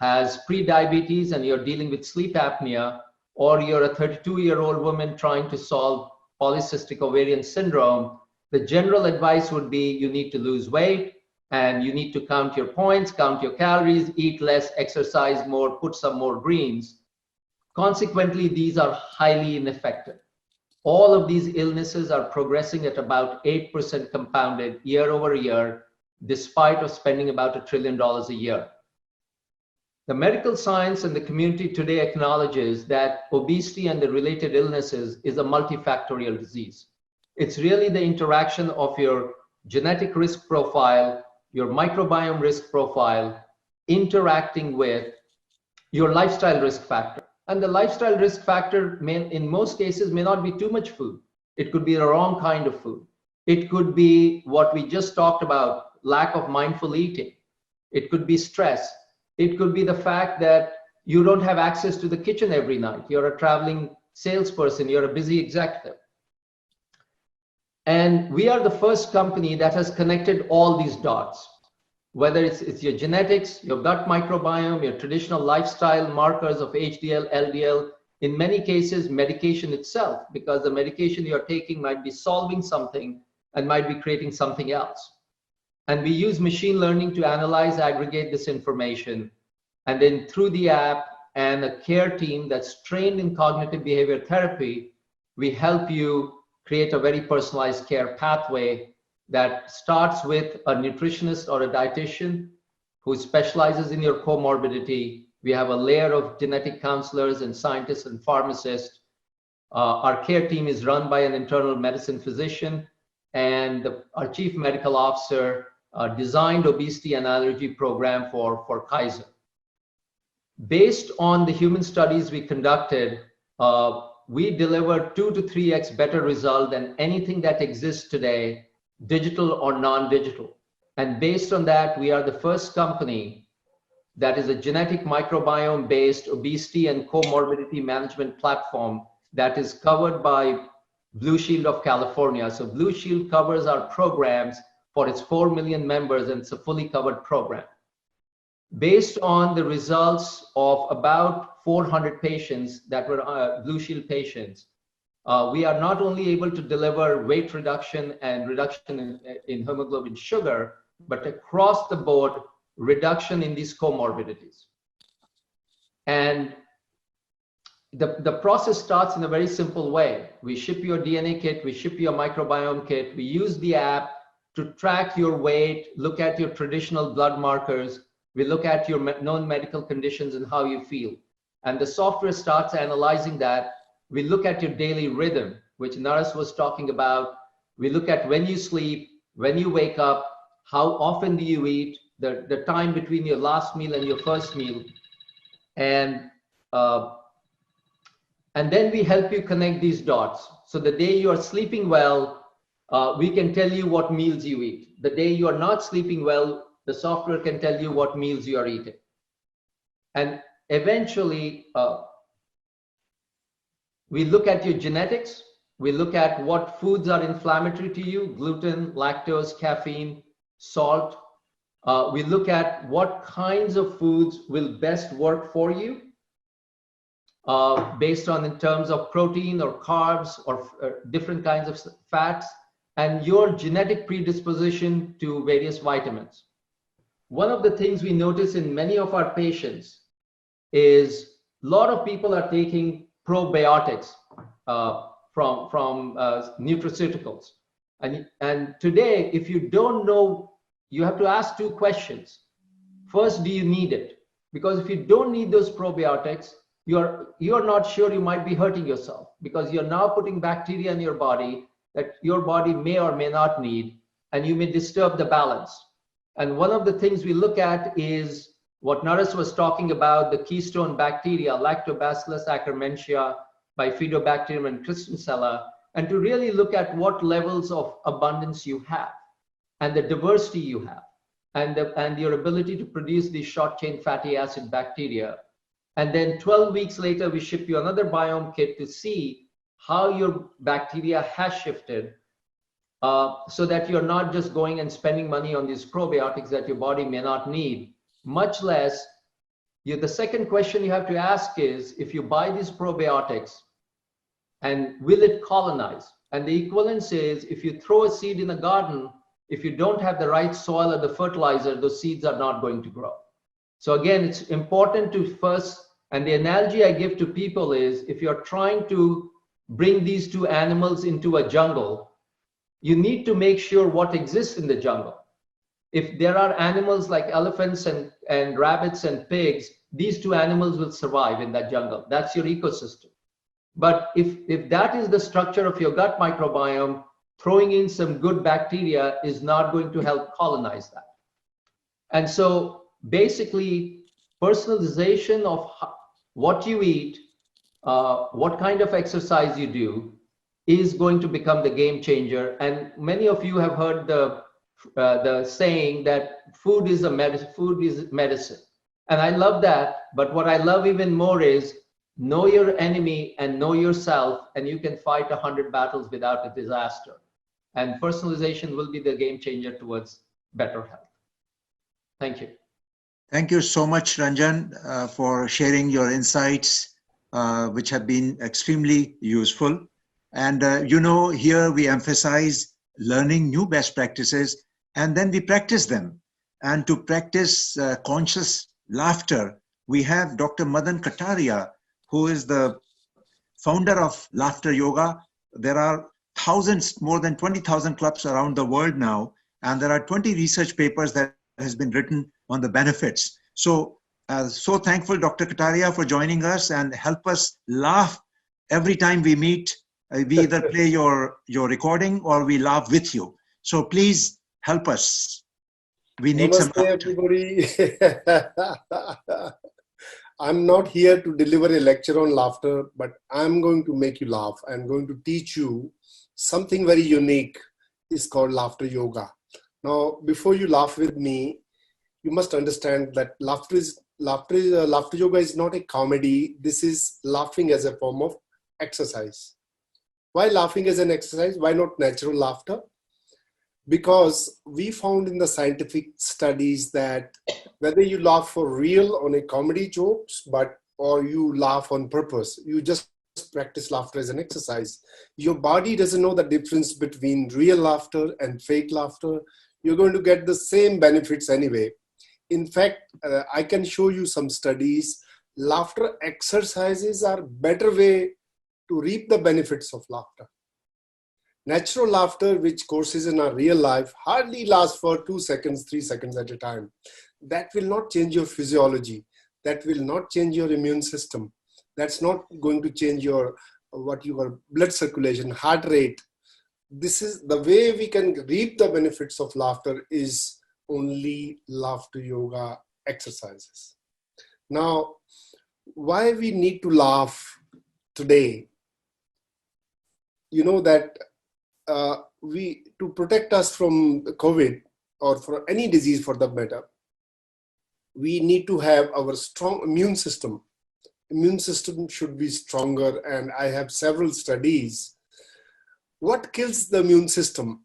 has pre-diabetes and you're dealing with sleep apnea, or you're a 32-year-old woman trying to solve polycystic ovarian syndrome, the general advice would be you need to lose weight and you need to count your points, count your calories, eat less, exercise more, put some more greens. Consequently, these are highly ineffective. All of these illnesses are progressing at about 8% compounded year over year, despite of spending about $1 trillion a year. The medical science and the community today acknowledges that obesity and the related illnesses is a multifactorial disease. It's really the interaction of your genetic risk profile, your microbiome risk profile, interacting with your lifestyle risk factor. And the lifestyle risk factor in most cases may not be too much food. It could be the wrong kind of food. It could be what we just talked about, lack of mindful eating. It could be stress. It could be the fact that you don't have access to the kitchen every night. You're a traveling salesperson. You're a busy executive. And we are the first company that has connected all these dots, whether it's your genetics, your gut microbiome, your traditional lifestyle markers of HDL, LDL, in many cases, medication itself, because the medication you're taking might be solving something and might be creating something else. And we use machine learning to analyze, aggregate this information. And then through the app and a care team that's trained in cognitive behavior therapy, we help you create a very personalized care pathway that starts with a nutritionist or a dietitian who specializes in your comorbidity. We have a layer of genetic counselors and scientists and pharmacists. Our care team is run by an internal medicine physician, and our chief medical officer designed obesity and allergy program for Kaiser. Based on the human studies we conducted, we delivered 2 to 3x better result than anything that exists today, digital or non-digital. And based on that, we are the first company that is a genetic microbiome-based obesity and comorbidity management platform that is covered by Blue Shield of California. So Blue Shield covers our programs for its 4 million members, and it's a fully covered program. Based on the results of about 400 patients that were Blue Shield patients, we are not only able to deliver weight reduction and reduction in hemoglobin sugar, but across the board, reduction in these comorbidities. And the process starts in a very simple way. We ship your DNA kit, we ship your microbiome kit, we use the app to track your weight, look at your traditional blood markers, we look at your known medical conditions and how you feel. And the software starts analyzing that. We look at your daily rhythm, which Naras was talking about. We look at when you sleep, when you wake up, how often do you eat, the time between your last meal and your first meal. And then we help you connect these dots. So the day you are sleeping well, we can tell you what meals you eat. The day you are not sleeping well, the software can tell you what meals you are eating. And eventually, we look at your genetics. We look at what foods are inflammatory to you: gluten, lactose, caffeine, salt. We look at what kinds of foods will best work for you, based on in terms of protein or carbs or different kinds of fats, and your genetic predisposition to various vitamins. One of the things we notice in many of our patients is a lot of people are taking probiotics from nutraceuticals. And today, if you don't know, you have to ask two questions. First, do you need it? Because if you don't need those probiotics, you're not sure, you might be hurting yourself, because you're now putting bacteria in your body that your body may or may not need, and you may disturb the balance. And one of the things we look at is what Naras was talking about, the keystone bacteria, Lactobacillus akkermansia, Bifidobacterium, and Klebsiella, and to really look at what levels of abundance you have and the diversity you have, and your ability to produce these short-chain fatty acid bacteria. And then 12 weeks later, we ship you another biome kit to see how your bacteria has shifted, so that you're not just going and spending money on these probiotics that your body may not need, much less. The second question you have to ask is, if you buy these probiotics, and will it colonize? And the equivalence is, if you throw a seed in a garden, if you don't have the right soil or the fertilizer, those seeds are not going to grow. So again, it's important to first, and the analogy I give to people is, if you're trying to bring these two animals into a jungle, you need to make sure what exists in the jungle. If there are animals like elephants and rabbits and pigs, these two animals will survive in that jungle. That's your ecosystem. But if that is the structure of your gut microbiome, throwing in some good bacteria is not going to help colonize that. And so basically, personalization of what you eat, what kind of exercise you do, is going to become the game changer. And many of you have heard the saying that food is medicine. And I love that. But what I love even more is, know your enemy and know yourself, and you can fight 100 battles without a disaster. And personalization will be the game changer towards better health. Thank you. Thank you so much, Ranjan, for sharing your insights, which have been extremely useful. And here we emphasize learning new best practices, and then we practice them. And to practice conscious laughter, we have Dr. Madan Kataria, who is the founder of Laughter Yoga. There are thousands, more than 20,000 clubs around the world now, and there are 20 research papers that has been written on the benefits. So thankful, Dr. Kataria, for joining us and help us laugh every time we meet. We either play your recording or we laugh with you. So please help us. We need Namaste, some everybody. I'm not here to deliver a lecture on laughter, but I'm going to make you laugh. I'm going to teach you something very unique. It's called Laughter Yoga. Now, before you laugh with me, you must understand that laughter yoga is not a comedy. This is laughing as a form of exercise. Why laughing as an exercise? Why not natural laughter? Because we found in the scientific studies that whether you laugh for real on a comedy jokes, or you laugh on purpose, you just practice laughter as an exercise. Your body doesn't know the difference between real laughter and fake laughter. You're going to get the same benefits anyway. In fact, I can show you some studies. Laughter exercises are better way to reap the benefits of laughter. Natural laughter, which courses in our real life, hardly lasts for 2 seconds, 3 seconds at a time. That will not change your physiology. That will not change your immune system. That's not going to change your blood circulation, heart rate. This is the way we can reap the benefits of laughter is only laughter yoga exercises. Now, why we need to laugh today? You know that to protect us from COVID or for any disease for that matter, we need to have our strong immune system. Immune system should be stronger, and I have several studies. What kills the immune system?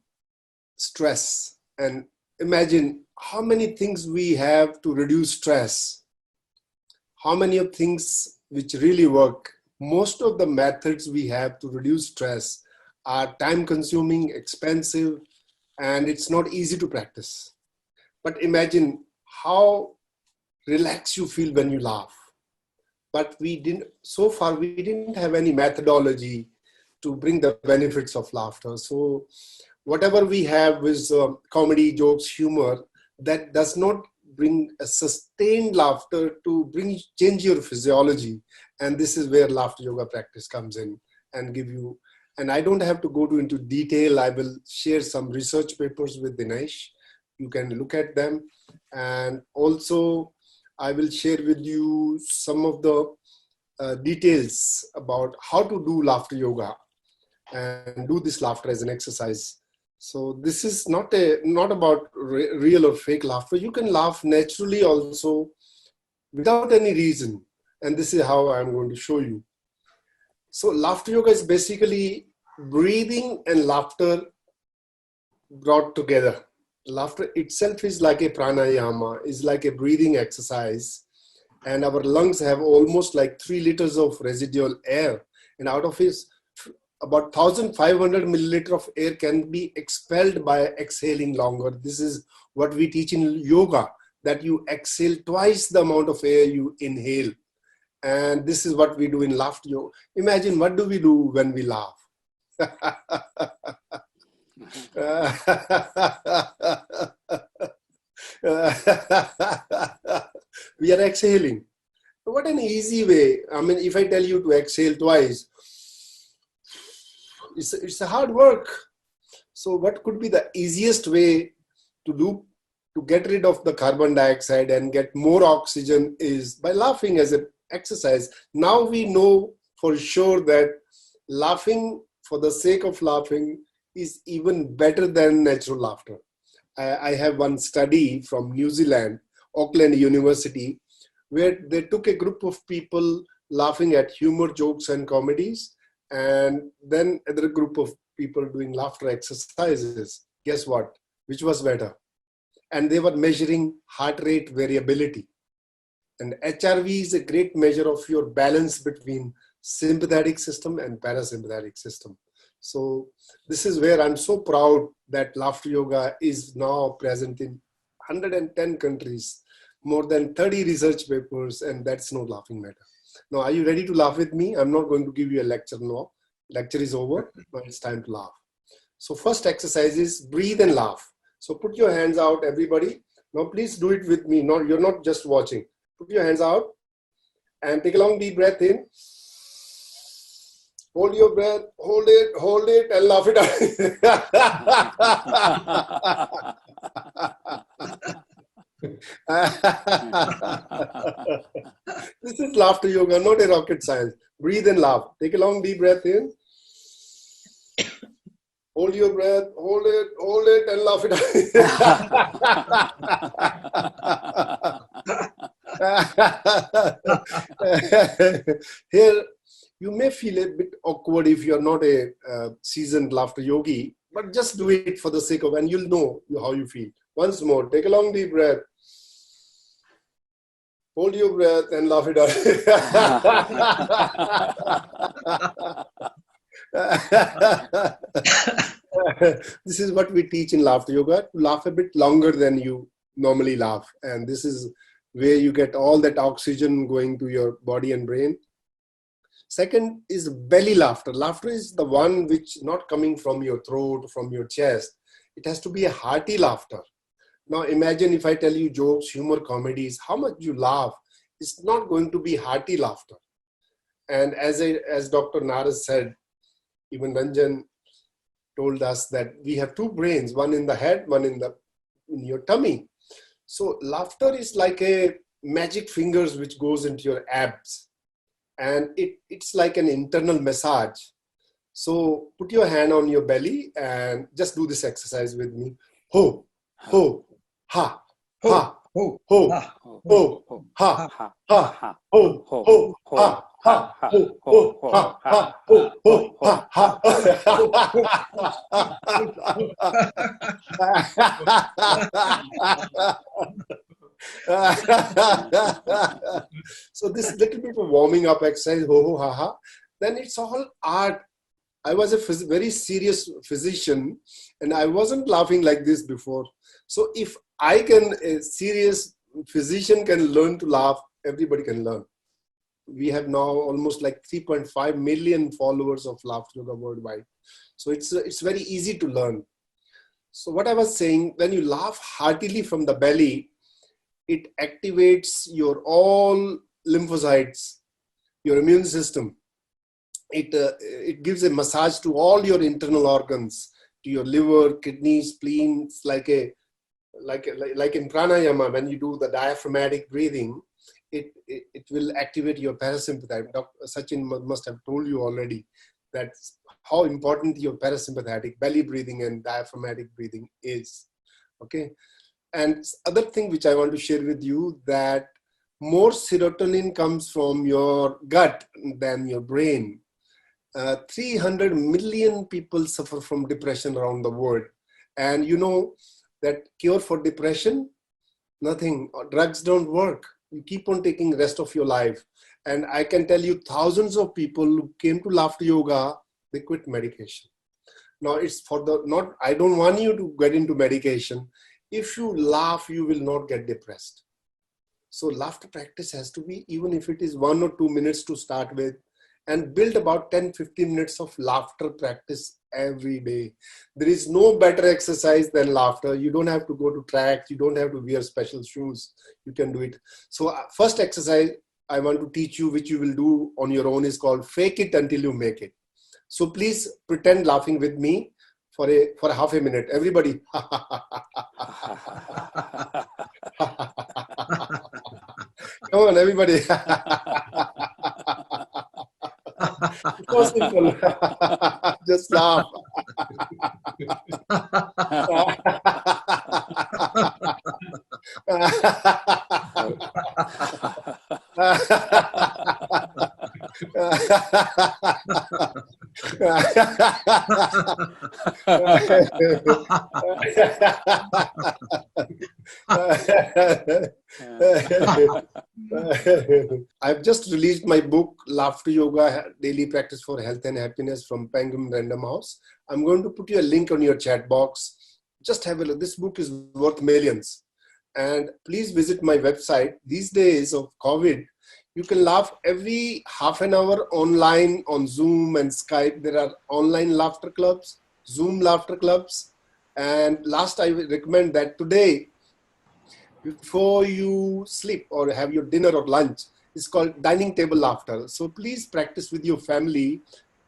Stress. And imagine how many things we have to reduce stress. How many of things which really work. Most of the methods we have to reduce stress are time consuming, expensive, and it's not easy to practice. But imagine how relaxed you feel when you laugh. But so far we didn't have any methodology to bring the benefits of laughter. So whatever we have with comedy, jokes, humor, that does not bring a sustained laughter to change your physiology. And this is where laughter yoga practice comes in and give you. And I don't have to go into detail. I will share some research papers with Dinesh. You can look at them. And also I will share with you some of the details about how to do laughter yoga and do this laughter as an exercise. So this is not about real or fake laughter. You can laugh naturally also without any reason. And this is how I'm going to show you. So laughter yoga is basically breathing and laughter brought together. Laughter itself is like a pranayama, is like a breathing exercise. And our lungs have almost like 3 liters of residual air. And out of it, about 1,500 milliliter of air can be expelled by exhaling longer. This is what we teach in yoga, that you exhale twice the amount of air you inhale. And this is what we do in laughter yoga. Imagine, what do we do when we laugh? We are exhaling. What an easy way. I mean, if I tell you to exhale twice, it's a hard work. So what could be the easiest way to get rid of the carbon dioxide and get more oxygen is by laughing as an exercise. Now we know for sure that laughing for the sake of laughing is even better than natural laughter. I have one study from New Zealand, Auckland University, where they took a group of people laughing at humor, jokes, and comedies, and then another group of people doing laughter exercises. Guess what? Which was better? And they were measuring heart rate variability. And HRV is a great measure of your balance between sympathetic system and parasympathetic system. So this is where I'm so proud that laughter yoga is now present in 110 countries, more than 30 research papers, and that's no laughing matter. Now, are you ready to laugh with me? I'm not going to give you a lecture now. Lecture is over. Now it's time to laugh. So first exercise is breathe and laugh. So put your hands out, everybody. Now please do it with me. No, you're not just watching. Put your hands out and take a long deep breath in. Hold your breath, hold it, and laugh it out. This is laughter yoga, not a rocket science. Breathe and laugh. Take a long deep breath in. Hold your breath, hold it, and laugh it out. Here, you may feel a bit awkward if you're not a seasoned laughter yogi, but just do it for the sake of, and you'll know how you feel. Once more, take a long deep breath. Hold your breath and laugh it out. This is what we teach in laughter yoga, to laugh a bit longer than you normally laugh. And this is where you get all that oxygen going to your body and brain. Second is belly laughter. Laughter is the one which not coming from your throat, from your chest. It has to be a hearty laughter. Now imagine if I tell you jokes, humor, comedies, how much you laugh. it's not going to be hearty laughter. And as Dr. Naras said, even Ranjan told us that we have two brains, one in the head, one in your tummy. So laughter is like a magic fingers which goes into your abs, and it's like an internal massage. So put your hand on your belly and just do this exercise with me. Ho, ho, ha, ha, ho, ho, ha, ha, ho, ho, ha, ha, ho, ho, ha, ha, ho, ho, ha, ha. So this little bit of warming up exercise, ho, ho, ha, ha, then it's all art. I was a very serious physician and I wasn't laughing like this before. So if a serious physician can learn to laugh, everybody can learn. We have now almost like 3.5 million followers of Laughter Yoga worldwide. So it's very easy to learn. So what I was saying, when you laugh heartily from the belly, it activates your all lymphocytes, your immune system. It gives a massage to all your internal organs, to your liver, kidneys, spleen. It's like in pranayama, when you do the diaphragmatic breathing, it will activate your parasympathetic. Dr. Sachin must have told you already that's how important your parasympathetic belly breathing and diaphragmatic breathing is. Okay. And other thing which I want to share with you, that more serotonin comes from your gut than your brain. 300 million people suffer from depression around the world. And you know that cure for depression? Nothing. Drugs don't work. You keep on taking the rest of your life. And I can tell you thousands of people who came to Laughter Yoga, they quit medication. Now it's I don't want you to get into medication. If you laugh, you will not get depressed. So laughter practice has to be, even if it is 1 or 2 minutes to start with, and build about 10-15 minutes of laughter practice every day. There is no better exercise than laughter. You don't have to go to track. You don't have to wear special shoes. You can do it. So first exercise I want to teach you, which you will do on your own, is called fake it until you make it. So please pretend laughing with me for half a minute. Everybody. Come on, everybody. So simple. Just laugh. I've just released my book, Laughter Yoga, Daily Practice for Health and Happiness, from Penguin Random House. I'm going to put you a link on your chat box. Just have a look. This book is worth millions. And please visit my website. These days of COVID, you can laugh every half an hour online on Zoom and Skype. There are online laughter clubs, Zoom laughter clubs. And last, I will recommend that today, before you sleep or have your dinner or lunch, it's called dining table laughter. So please practice with your family.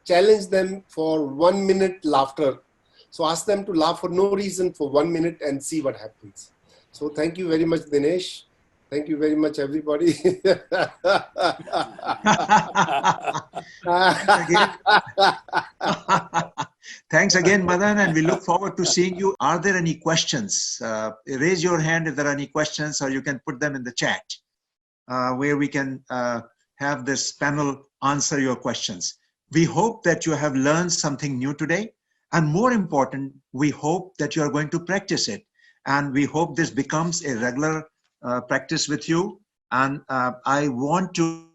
Challenge them for 1 minute laughter. So ask them to laugh for no reason for 1 minute and see what happens. So thank you very much, Dinesh. Thank you very much, everybody. Thanks again, Madan, and we look forward to seeing you. Are there any questions? Raise your hand if there are any questions, or you can put them in the chat where we can have this panel answer your questions. We hope that you have learned something new today, and more important, we hope that you are going to practice it, and we hope this becomes a regular practice with you. And I want to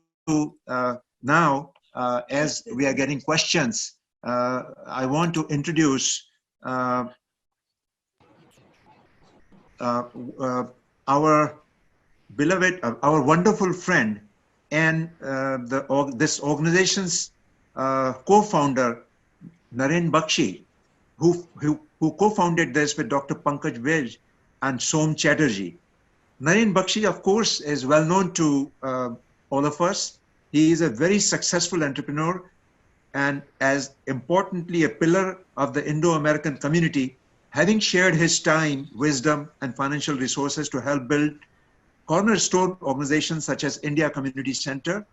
now, as we are getting questions, I want to introduce our beloved, our wonderful friend, and this organization's co-founder, Naren Bakshi, who co-founded this with Dr. Pankaj Vij and Som Chatterjee. Naren Bakshi, of course, is well known to all of us. He is a very successful entrepreneur and, as importantly, a pillar of the Indo-American community, having shared his time, wisdom, and financial resources to help build cornerstone organizations such as India Community Center.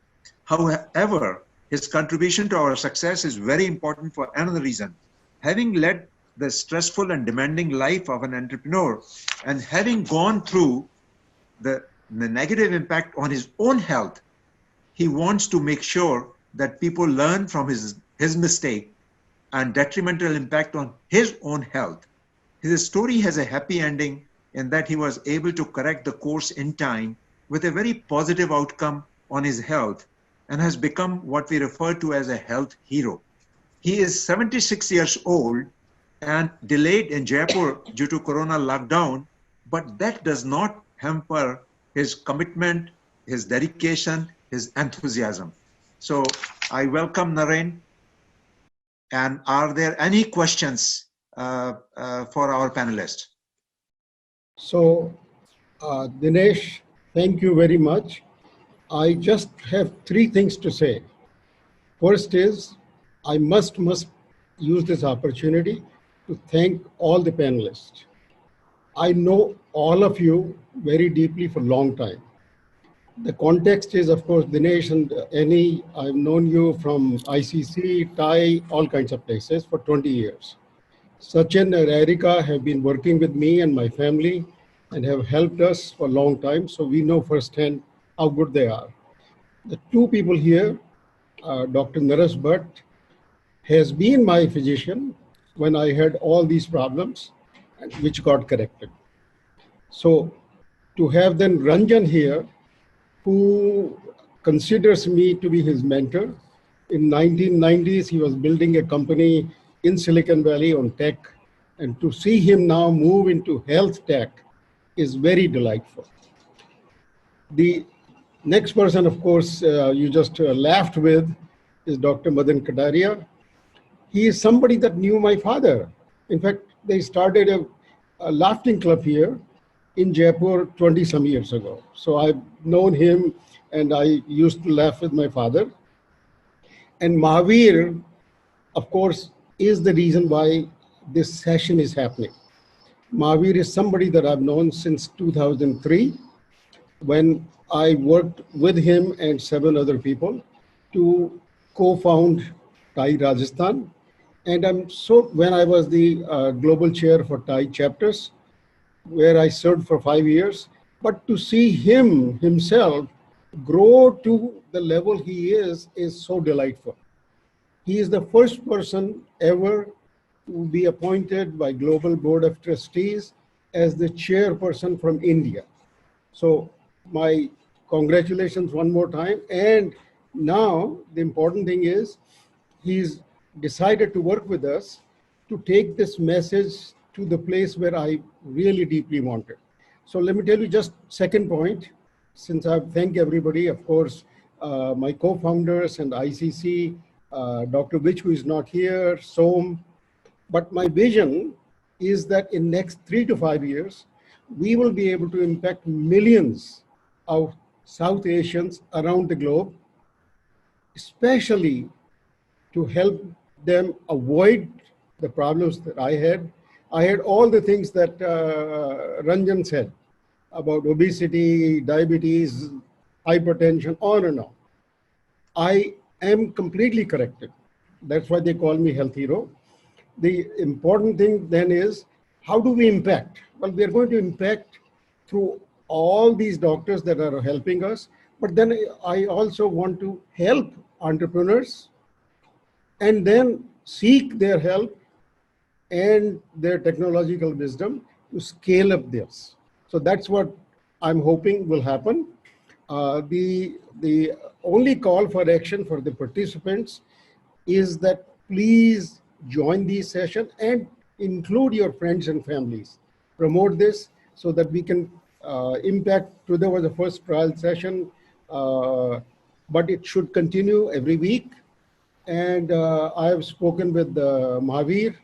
However, his contribution to our success is very important for another reason. Having led the stressful and demanding life of an entrepreneur and having gone through the negative impact on his own health, he wants to make sure that people learn from his mistake and detrimental impact on his own health. His story has a happy ending in that he was able to correct the course in time with a very positive outcome on his health and has become what we refer to as a health hero. He is 76 years old and delayed in Jaipur due to Corona lockdown, but that does not hamper his commitment, his dedication, his enthusiasm. So I welcome Naren. And are there any questions for our panelists? So, Dinesh, thank you very much. I just have three things to say. First is, I must use this opportunity to thank all the panelists. I know all of you very deeply for a long time. The context is, of course, Dinesh and Annie, I've known you from ICC, TAI, all kinds of places for 20 years. Sachin and Erika have been working with me and my family and have helped us for a long time, so we know firsthand how good they are. The two people here, Dr. Naresh Bhatt has been my physician when I had all these problems, which got corrected. So to have then Ranjan here, who considers me to be his mentor. In 1990s, he was building a company in Silicon Valley on tech. And to see him now move into health tech is very delightful. The next person, of course, you just laughed with is Dr. Madan Kataria. He is somebody that knew my father. In fact, they started a laughing club here in Jaipur 20 some years ago. So I've known him and I used to laugh with my father. And Mahavir, of course, is the reason why this session is happening. Mahavir is somebody that I've known since 2003 when I worked with him and 7 other people to co-found TAI Rajasthan. And when I was the global chair for TAI chapters, where I served for 5 years, but to see him himself grow to the level he is so delightful. He is the first person ever to be appointed by Global Board of Trustees as the chairperson from India. So my congratulations one more time. And now the important thing is he's decided to work with us to take this message to the place where I really deeply wanted. So let me tell you just second point, since I thank everybody, of course, my co-founders and ICC, Dr. Vich, who is not here, Som, but my vision is that in next 3 to 5 years, we will be able to impact millions of South Asians around the globe, especially to help them avoid the problems that I had. I had all the things that Ranjan said about obesity, diabetes, hypertension, on and on. I am completely corrected. That's why they call me health hero. The important thing then is, how do we impact? Well, we are going to impact through all these doctors that are helping us, but then I also want to help entrepreneurs and then seek their help and their technological wisdom to scale up this. So that's what I'm hoping will happen. The only call for action for the participants is that please join these sessions and include your friends and families. Promote this so that we can impact. Today was the first trial session, but it should continue every week. And I have spoken with Mahavir,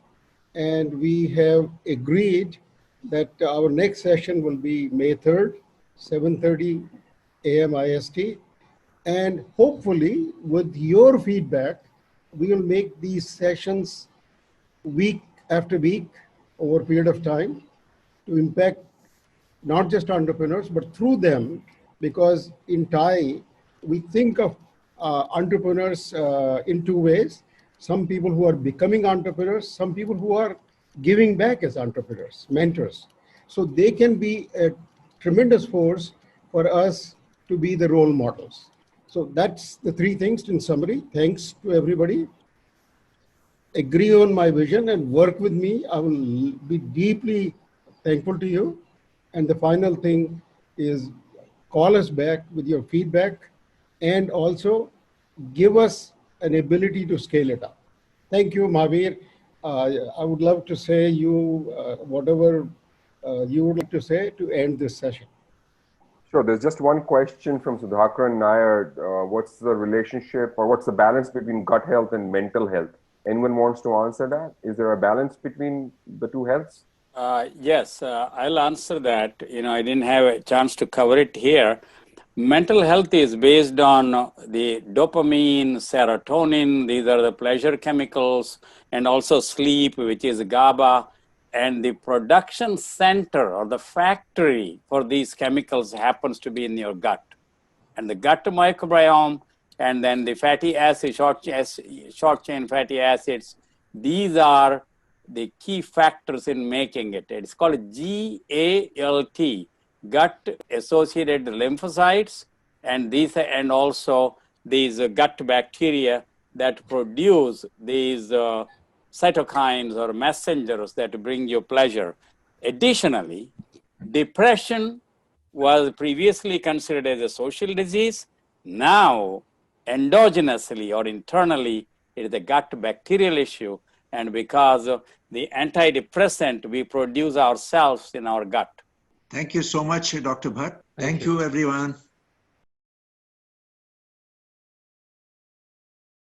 and we have agreed that our next session will be May 3rd. 7:30 a.m. IST. And hopefully, with your feedback, we will make these sessions week after week over a period of time to impact not just entrepreneurs, but through them, because in Thai, we think of entrepreneurs in two ways. Some people who are becoming entrepreneurs, some people who are giving back as entrepreneurs, mentors. So they can be a tremendous force for us to be the role models. So that's the three things in summary. Thanks to everybody. Agree on my vision and work with me. I will be deeply thankful to you. And the final thing is call us back with your feedback and also give us an ability to scale it up. Thank you, Mahavir. I would love to say whatever you would like to say to end this session. Sure. There's just one question from Sudhakaran Nair. What's the relationship or what's the balance between gut health and mental health? Anyone wants to answer that? Is there a balance between the two healths? Yes, I'll answer that. I didn't have a chance to cover it here. Mental health is based on the dopamine, serotonin, these are the pleasure chemicals, and also sleep, which is GABA. And the production center or the factory for these chemicals happens to be in your gut. And the gut microbiome, and then the fatty acids, short chain fatty acids, these are the key factors in making it. It's called GALT, gut associated lymphocytes, and also these gut bacteria that produce these cytokines or messengers that bring you pleasure. Additionally, depression was previously considered as a social disease. Now, endogenously or internally, it is a gut bacterial issue. And because of the antidepressant we produce ourselves in our gut. Thank you so much, Dr. Bhatt. Thank you, everyone.